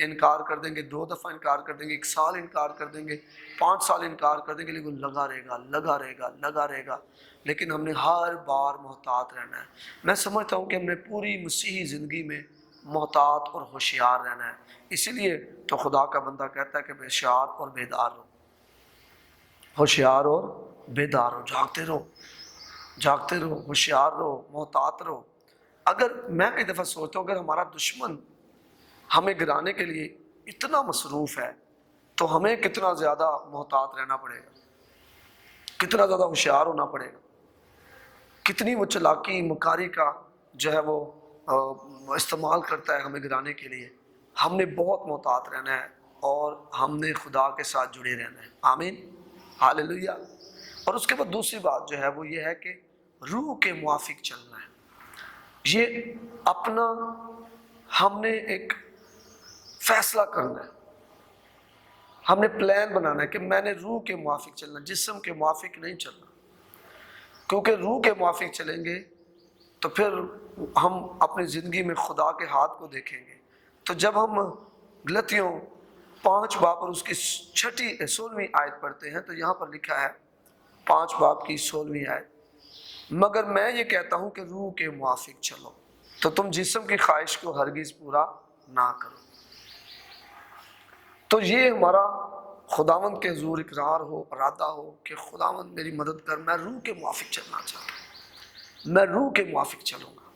انکار کر دیں گے، 2 دفعہ انکار کر دیں گے، 1 سال انکار کر دیں گے، 5 سال انکار کر دیں گے، لیکن لگا رہے گا، لگا رہے گا، لگا رہے گا۔ لیکن ہم نے ہر بار محتاط رہنا ہے۔ میں سمجھتا ہوں کہ ہم نے پوری مسیحی زندگی میں محتاط اور ہوشیار رہنا ہے۔ اسی لیے تو خدا کا بندہ کہتا ہے کہ ہوشیار اور بیدار رہو، ہوشیار اور بیدار رہو، جاگتے رہو، جاگتے رہو، ہوشیار رہو، محتاط رہو۔ اگر میں کئی دفعہ سوچتا ہوں اگر ہمارا دشمن ہمیں گرانے کے لیے اتنا مصروف ہے تو ہمیں کتنا زیادہ محتاط رہنا پڑے گا، کتنا زیادہ ہوشیار ہونا پڑے گا، کتنی وہ چلاکی مکاری کا جو ہے وہ استعمال کرتا ہے ہمیں گرانے کے لیے۔ ہم نے بہت محتاط رہنا ہے اور ہم نے خدا کے ساتھ جڑے رہنا ہے۔ آمین، ہاللیلویہ۔ اور اس کے بعد دوسری بات جو ہے وہ یہ ہے کہ روح کے موافق چلنا ہے۔ یہ اپنا ہم نے ایک فیصلہ کرنا ہے، ہم نے پلان بنانا ہے کہ میں نے روح کے موافق چلنا، جسم کے موافق نہیں چلنا، کیونکہ روح کے موافق چلیں گے تو پھر ہم اپنی زندگی میں خدا کے ہاتھ کو دیکھیں گے۔ تو جب ہم غلطیوں 5 باب اور اس کی 16ویں آیت پڑھتے ہیں تو یہاں پر لکھا ہے 5 باب کی 16ویں آیت، مگر میں یہ کہتا ہوں کہ روح کے موافق چلو تو تم جسم کی خواہش کو ہرگز پورا نہ کرو۔ تو یہ ہمارا خداوند کے حضور اقرار ہو، ارادہ ہو کہ خداوند میری مدد کر، میں روح کے موافق چلنا چاہتا ہوں، میں روح کے موافق چلوں گا۔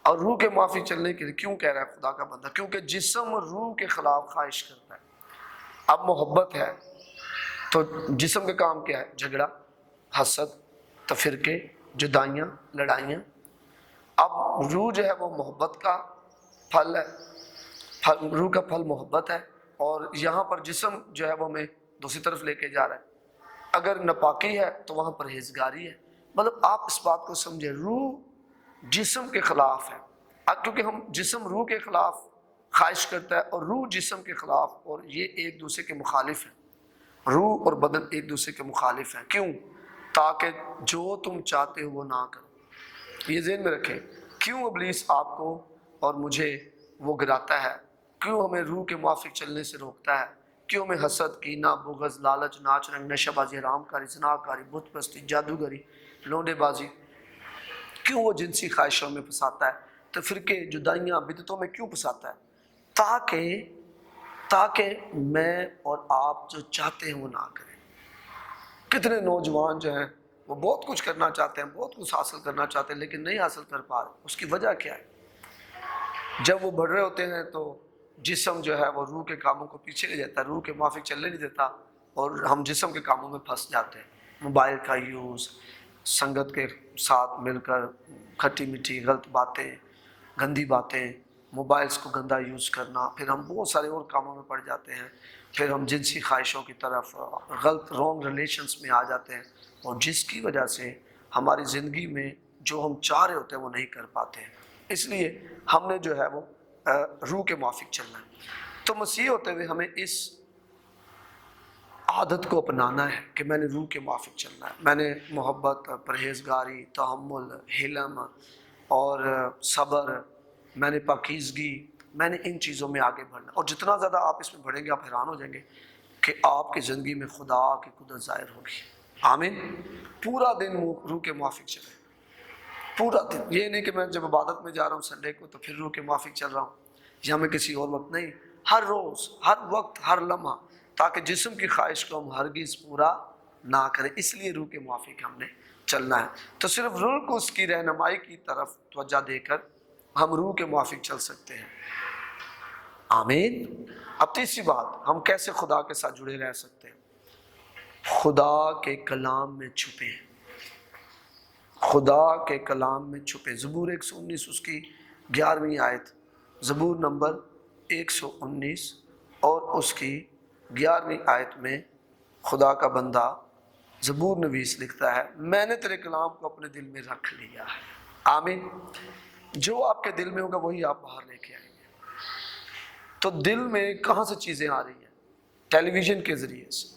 اور روح کے موافق چلنے کے لیے کیوں کہہ رہا ہے خدا کا بندہ؟ کیونکہ جسم روح کے خلاف خواہش کرتا ہے۔ اب محبت ہے تو جسم کا کام کیا ہے؟ جھگڑا، حسد، تفرقے، جدائیاں، لڑائیاں۔ اب روح جو ہے وہ محبت کا پھل ہے، روح کا پھل محبت ہے، اور یہاں پر جسم جو ہے وہ ہمیں دوسری طرف لے کے جا رہا ہے۔ اگر ناپاکی ہے تو وہاں پرہیزگاری ہے۔ مطلب آپ اس بات کو سمجھیں، روح جسم کے خلاف ہے، کیونکہ ہم جسم روح کے خلاف خواہش کرتا ہے اور روح جسم کے خلاف، اور یہ ایک دوسرے کے مخالف ہیں۔ روح اور بدن ایک دوسرے کے مخالف ہیں۔ کیوں؟ تاکہ جو تم چاہتے ہو وہ نہ کرو۔ یہ ذہن میں رکھیں، کیوں ابلیس آپ کو اور مجھے وہ گراتا ہے، کیوں ہمیں روح کے موافق چلنے سے روکتا ہے، کیوں ہمیں حسد، کینہ، بغض، لالچ، ناچ رنگ، نشہ بازی، حرام کاری، زنا کاری، بت پرستی، جادوگری، لونڈے بازی، کیوں وہ جنسی خواہشوں میں پھنساتا ہے، تفرقے، جدائیاں، بدعتوں میں کیوں پھنساتا ہے؟ تاکہ میں اور آپ جو چاہتے ہیں وہ نہ کریں۔ کتنے نوجوان جو ہیں وہ بہت کچھ کرنا چاہتے ہیں، بہت کچھ حاصل کرنا چاہتے ہیں، لیکن نہیں حاصل کر پا رہے۔ اس کی وجہ کیا ہے؟ جب وہ بڑھ رہے ہوتے ہیں تو جسم جو ہے وہ روح کے کاموں کو پیچھے لے جاتا ہے، روح کے موافق چلنے نہیں دیتا، اور ہم جسم کے کاموں میں پھنس جاتے ہیں۔ موبائل کا یوز، سنگت کے ساتھ مل کر کھٹی میٹھی غلط باتیں، گندی باتیں، موبائلز کو گندا یوز کرنا، پھر ہم بہت سارے اور کاموں میں پڑ جاتے ہیں، پھر ہم جنسی خواہشوں کی طرف، غلط رانگ ریلیشنز میں آ جاتے ہیں، اور جس کی وجہ سے ہماری زندگی میں جو ہم چاہ رہے ہوتے ہیں وہ نہیں کر پاتے ہیں۔ اس لیے ہم نے جو ہے وہ روح کے موافق چلنا ہے۔ تو مسیح ہوتے ہوئے ہمیں اس عادت کو اپنانا ہے کہ میں نے روح کے موافق چلنا ہے۔ میں نے محبت، پرہیزگاری، تحمل، حلم اور صبر، میں نے پاکیزگی، میں نے ان چیزوں میں آگے بڑھنا، اور جتنا زیادہ آپ اس میں بڑھیں گے آپ حیران ہو جائیں گے کہ آپ کی زندگی میں خدا کی قدرت ظاہر ہوگی۔ آمین۔ پورا دن روح کے موافق چلیں، پورا دن۔ یہ نہیں کہ میں جب عبادت میں جا رہا ہوں سنڈے کو تو پھر روح کے موافق چل رہا ہوں، یا میں کسی اور وقت نہیں، ہر روز، ہر وقت، ہر لمحہ، تاکہ جسم کی خواہش کو ہم ہرگز پورا نہ کریں۔ اس لیے روح کے موافق ہم نے چلنا ہے۔ تو صرف روح کو اس کی رہنمائی کی طرف توجہ دے کر ہم روح کے موافق چل سکتے ہیں۔ آمین۔ اب تیسری بات، ہم کیسے خدا کے ساتھ جڑے رہ سکتے ہیں؟ خدا کے کلام میں چھپے، خدا کے کلام میں چھپے۔ زبور 119 اس کی 11ویں آیت، زبور نمبر 119 اور اس کی 11ویں آیت میں خدا کا بندہ زبور نویس لکھتا ہے، میں نے تیرے کلام کو اپنے دل میں رکھ لیا ہے۔ آمین۔ جو آپ کے دل میں ہوگا وہی آپ باہر لے کے آئیں گے۔ تو دل میں کہاں سے چیزیں آ رہی ہیں؟ ٹیلی ویژن کے ذریعے سے،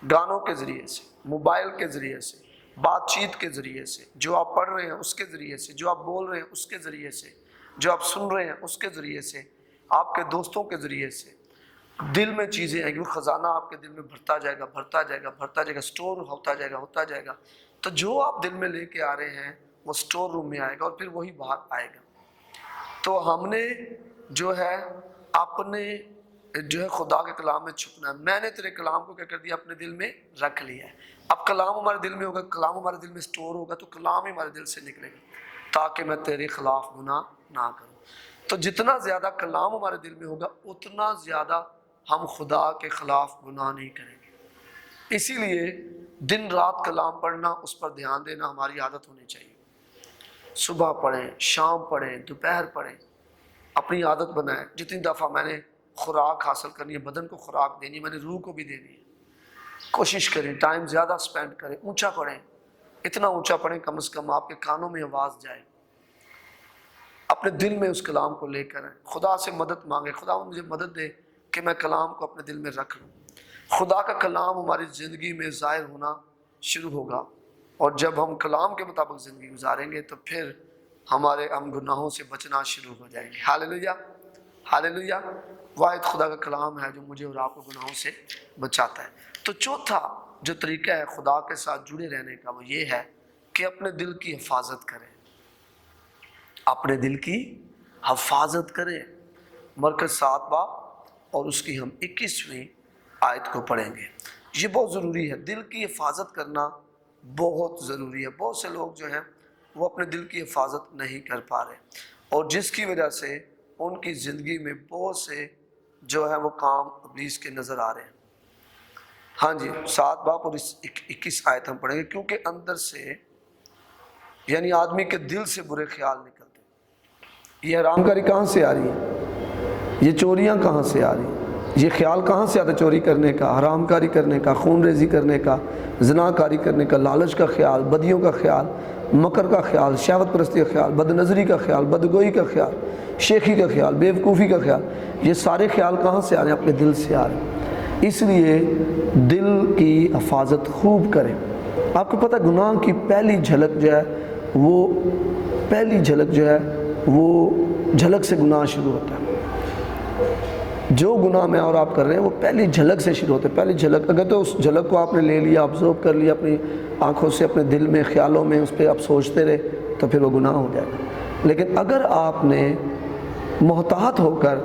گانوں کے ذریعے سے، موبائل کے ذریعے سے، بات چیت کے ذریعے سے، جو آپ پڑھ رہے ہیں اس کے ذریعے سے، جو آپ بول رہے ہیں اس کے ذریعے سے، جو آپ سن رہے ہیں اس کے ذریعے سے، آپ کے دوستوں کے ذریعے سے دل میں چیزیں آئیں گی، وہ خزانہ آپ کے دل میں بھرتا جائے گا، بھرتا جائے گا، بھرتا جائے گا، سٹور ہوتا جائے گا، ہوتا جائے گا. تو جو آپ دل میں لے کے آ رہے ہیں وہ سٹور روم میں آئے گا اور پھر وہی باہر آئے گا. تو ہم نے جو ہے اپنے جو ہے خدا کے کلام میں چھپنا ہے. میں نے تیرے کلام کو کیا کر دیا؟ اپنے دل میں رکھ لیا ہے. اب کلام ہمارے دل میں ہوگا، کلام ہمارے دل میں سٹور ہوگا تو کلام ہی ہمارے دل سے نکلے گا تاکہ میں تیرے خلاف گناہ نہ کروں. تو جتنا زیادہ کلام ہمارے دل میں ہوگا اتنا زیادہ ہم خدا کے خلاف گناہ نہیں کریں گے. اسی لیے دن رات کلام پڑھنا، اس پر دھیان دینا ہماری عادت ہونی چاہیے. صبح پڑھیں، شام پڑھیں، دوپہر پڑھیں، اپنی عادت بنائیں. جتنی دفعہ میں نے خوراک حاصل کرنی ہے، بدن کو خوراک دینی ہے، میں نے روح کو بھی دینی ہے. کوشش کریں ٹائم زیادہ سپینڈ کریں، اونچا پڑھیں. اتنا اونچا پڑھیں کم از کم آپ کے کانوں میں آواز جائے. اپنے دل میں اس کلام کو لے کر آئیں. خدا سے مدد مانگیں، خدا مجھے مدد دے کہ میں کلام کو اپنے دل میں رکھ لوں. خدا کا کلام ہماری زندگی میں ظاہر ہونا شروع ہوگا، اور جب ہم کلام کے مطابق زندگی گزاریں گے تو پھر ہم گناہوں سے بچنا شروع ہو جائیں گے. ہاللیلویہ، ہاللیلویہ. واحد خدا کا کلام ہے جو مجھے اور آپ کو گناہوں سے بچاتا ہے. تو چوتھا جو طریقہ ہے خدا کے ساتھ جڑے رہنے کا وہ یہ ہے کہ اپنے دل کی حفاظت کریں. اپنے دل کی حفاظت کریں. مرکز 7 باب اور اس کی ہم 21ویں آیت کو پڑھیں گے. یہ بہت ضروری ہے، دل کی حفاظت کرنا بہت ضروری ہے. بہت سے لوگ جو ہیں وہ اپنے دل کی حفاظت نہیں کر پا رہے، اور جس کی وجہ سے ان کی زندگی میں بہت سے جو ہے وہ کام ابلیس کے نظر آ رہے ہیں. ہاں جی، 7 باب اور 21 آیت ہم پڑھیں گے. کیونکہ اندر سے یعنی آدمی کے دل سے برے خیال نکلتے ہیں. یہ حرام کاری کہاں سے آ رہی ہے؟ یہ چوریاں کہاں سے آ رہی ہیں؟ یہ خیال کہاں سے آتا ہے؟ چوری کرنے کا، حرام کاری کرنے کا، خون ریزی کرنے کا، زنا کاری کرنے کا، لالچ کا خیال، بدیوں کا خیال، مکر کا خیال، شہوت پرستی کا خیال، بد نظری کا خیال، بدگوئی کا خیال، شیخی کا خیال، بے وقوفی کا خیال. یہ سارے خیال کہاں سے آ رہے ہیں؟ اپنے دل سے آ رہے ہیں. اس لیے دل کی حفاظت خوب کریں. آپ کو پتہ گناہ کی پہلی جھلک جو ہے وہ جھلک سے گناہ شروع ہوتا ہے. جو گناہ میں اور آپ کر رہے ہیں وہ پہلی جھلک سے شروع ہوتا ہے. پہلی جھلک، اگر تو اس جھلک کو آپ نے لے لیا، آبزرو کر لیا اپنی آنکھوں سے، اپنے دل میں، خیالوں میں، اس پہ آپ سوچتے رہے تو پھر وہ گناہ ہو جائے گا. لیکن اگر آپ نے محتاط ہو کر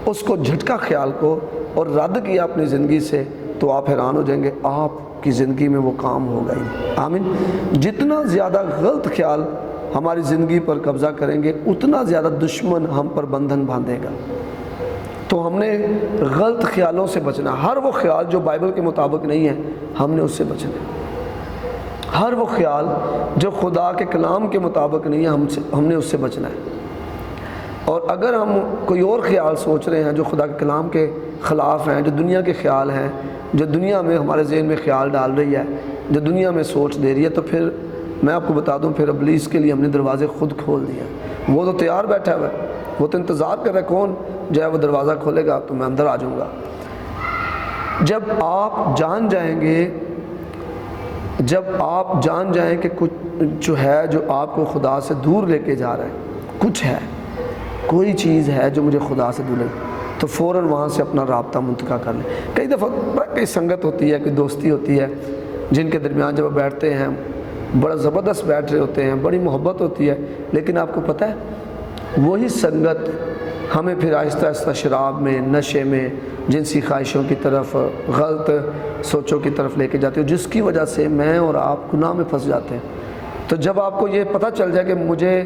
اس کو جھٹکا خیال کو اور رد کیا اپنی زندگی سے تو آپ حیران ہو جائیں گے آپ کی زندگی میں وہ کام ہوگا ہی. آمین. جتنا زیادہ غلط خیال ہماری زندگی پر قبضہ کریں گے اتنا زیادہ دشمن ہم پر بندھن باندھے گا. تو ہم نے غلط خیالوں سے بچنا. ہر وہ خیال جو بائبل کے مطابق نہیں ہے ہم نے اس سے بچنا. ہر وہ خیال جو خدا کے کلام کے مطابق نہیں ہے ہم نے اس سے بچنا ہے. اور اگر ہم کوئی اور خیال سوچ رہے ہیں جو خدا کے کلام کے خلاف ہیں، جو دنیا کے خیال ہیں، جو دنیا میں ہمارے ذہن میں خیال ڈال رہی ہے، جو دنیا میں سوچ دے رہی ہے، تو پھر میں آپ کو بتا دوں پھر ابلیس کے لیے ہم نے دروازے خود کھول دیا. وہ تو تیار بیٹھا ہوا ہے، وہ تو انتظار کر رہا ہے کون جو ہے وہ دروازہ کھولے گا تو میں اندر آ جاؤں گا. جب آپ جان جائیں کہ کچھ جو ہے جو آپ کو خدا سے دور لے کے جا رہا ہے، کچھ ہے، کوئی چیز ہے جو مجھے خدا سے دور لے، تو فوراً وہاں سے اپنا رابطہ منتقل کر لیں. کئی دفعہ کئی سنگت ہوتی ہے، کوئی دوستی ہوتی ہے جن کے درمیان جب بیٹھتے ہیں بڑا زبردست بیٹھ رہے ہوتے ہیں، بڑی محبت ہوتی ہے، لیکن آپ کو پتہ ہے وہی سنگت ہمیں پھر آہستہ آہستہ شراب میں، نشے میں، جنسی خواہشوں کی طرف، غلط سوچوں کی طرف لے کے جاتی ہے، جس کی وجہ سے میں اور آپ گناہ میں پھنس جاتے ہیں. تو جب آپ کو یہ پتہ چل جائے کہ مجھے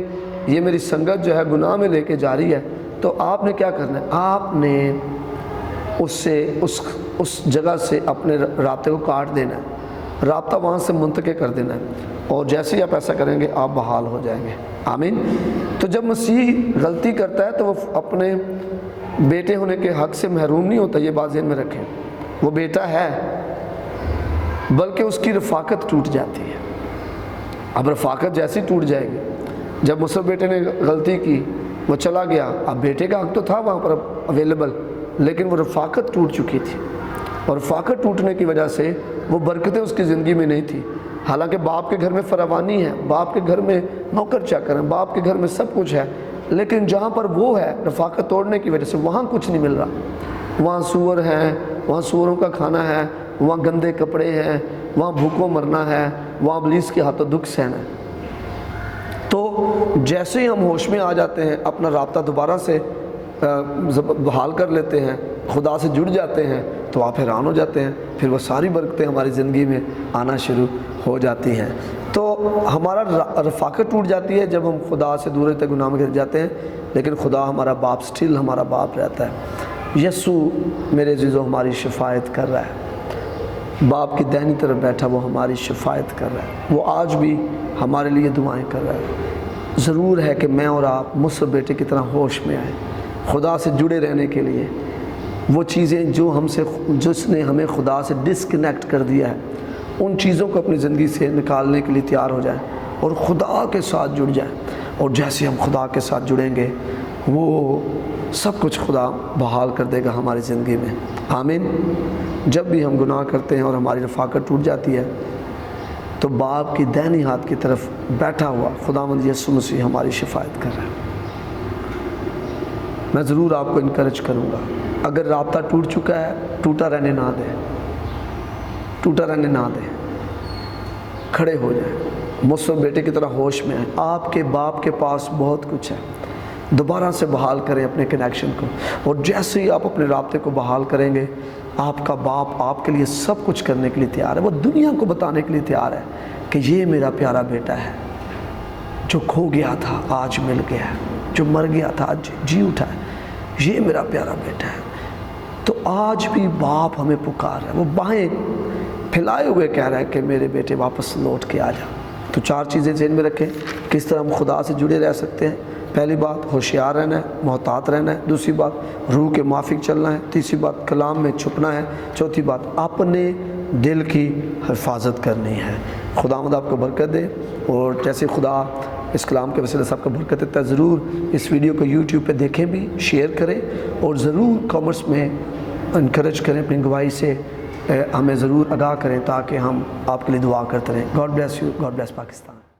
یہ میری سنگت جو ہے گناہ میں لے کے جا رہی ہے، تو آپ نے کیا کرنا ہے؟ آپ نے اس جگہ سے اپنے رابطے کو کاٹ دینا ہے، رابطہ وہاں سے منتقل کر دینا ہے، اور جیسے ہی آپ ایسا کریں گے آپ بحال ہو جائیں گے. آمین. تو جب مسیح غلطی کرتا ہے تو وہ اپنے بیٹے ہونے کے حق سے محروم نہیں ہوتا. یہ بات ذہن میں رکھیں، وہ بیٹا ہے بلکہ اس کی رفاقت ٹوٹ جاتی ہے. اب رفاقت جیسی ٹوٹ جائے گی، جب مصعب بیٹے نے غلطی کی، وہ چلا گیا، اب بیٹے کا حق تو تھا وہاں پر اویلیبل، لیکن وہ رفاقت ٹوٹ چکی تھی، اور رفاقت ٹوٹنے کی وجہ سے وہ برکتیں اس کی زندگی میں نہیں تھی. حالانکہ باپ کے گھر میں فراوانی ہے، باپ کے گھر میں نوکر چاکر ہیں، باپ کے گھر میں سب کچھ ہے، لیکن جہاں پر وہ ہے رفاقت توڑنے کی وجہ سے وہاں کچھ نہیں مل رہا، وہاں سور ہیں، وہاں سوروں کا کھانا ہے، وہاں گندے کپڑے ہیں، وہاں بھوکوں مرنا ہے، وہاں ابلیس کے ہاتھوں دکھ سہنا ہے۔ تو جیسے ہی ہم ہوش میں آ جاتے ہیں، اپنا رابطہ دوبارہ سے بحال کر لیتے ہیں، خدا سے جڑ جاتے ہیں، تو آپ حیران ہو جاتے ہیں، پھر وہ ساری برکتیں ہماری زندگی میں آنا شروع ہو جاتی ہیں۔ تو ہمارا رفاقت ٹوٹ جاتی ہے جب ہم خدا سے دور رہتے گناہ میں گر جاتے ہیں، لیکن خدا ہمارا باپ سٹل ہمارا باپ رہتا ہے۔ یسوع میرے عزیزو ہماری شفاعت کر رہا ہے، باپ کی دہنی طرف بیٹھا وہ ہماری شفاعت کر رہا ہے، وہ آج بھی ہمارے لیے دعائیں کر رہا ہے۔ ضرور ہے کہ میں اور آپ مصر بیٹے کی طرح ہوش میں آئیں، خدا سے جڑے رہنے کے لیے وہ چیزیں جس نے ہمیں خدا سے ڈسکنیکٹ کر دیا ہے، ان چیزوں کو اپنی زندگی سے نکالنے کے لیے تیار ہو جائیں اور خدا کے ساتھ جڑ جائیں۔ اور جیسے ہم خدا کے ساتھ جڑیں گے وہ سب کچھ خدا بحال کر دے گا ہماری زندگی میں۔ آمین۔ جب بھی ہم گناہ کرتے ہیں اور ہماری رفاقت ٹوٹ جاتی ہے تو باپ کی دہنی ہاتھ کی طرف بیٹھا ہوا خداوند یسوع مسیح ہماری شفاعت کر رہا ہے۔ میں ضرور آپ کو انکریج کروں گا، اگر رابطہ ٹوٹ چکا ہے ٹوٹا رہنے نہ دیں، ٹوٹا رہنے نہ دیں، کھڑے ہو جائیں، مصر بیٹے کی طرح ہوش میں آئیں۔ آپ کے باپ کے پاس بہت کچھ ہے، دوبارہ سے بحال کریں اپنے کنیکشن کو، اور جیسے ہی آپ اپنے رابطے کو بحال کریں گے آپ کا باپ آپ کے لیے سب کچھ کرنے کے لیے تیار ہے۔ وہ دنیا کو بتانے کے لیے تیار ہے کہ یہ میرا پیارا بیٹا ہے، جو کھو گیا تھا آج مل گیا ہے، جو مر گیا تھا آج جی اٹھا ہے، یہ میرا پیارا بیٹا ہے۔ تو آج بھی باپ ہمیں پکار رہا ہے، وہ باہیں پھیلائے ہوئے کہہ رہا ہے کہ میرے بیٹے واپس لوٹ کے آ جا۔ تو 4 چیزیں ذہن میں رکھیں کس طرح ہم خدا سے جڑے رہ سکتے ہیں۔ پہلی بات ہوشیار رہنا ہے، محتاط رہنا ہے۔ دوسری بات روح کے موافق چلنا ہے۔ تیسری بات کلام میں چھپنا ہے۔ چوتھی بات اپنے دل کی حفاظت کرنی ہے۔ خداوند آپ کو برکت دے، اور جیسے خدا اس کلام کے وسیلے سے آپ کو برکت دیتا ہے، ضرور اس ویڈیو کو یوٹیوب پہ دیکھیں بھی، شیئر کریں، اور ضرور کامنٹس میں انکریج کریں، اپنی گواہی سے ہمیں ضرور آگاہ کریں تاکہ ہم آپ کے لیے دعا کرتے رہیں۔ God bless you, God bless Pakistan.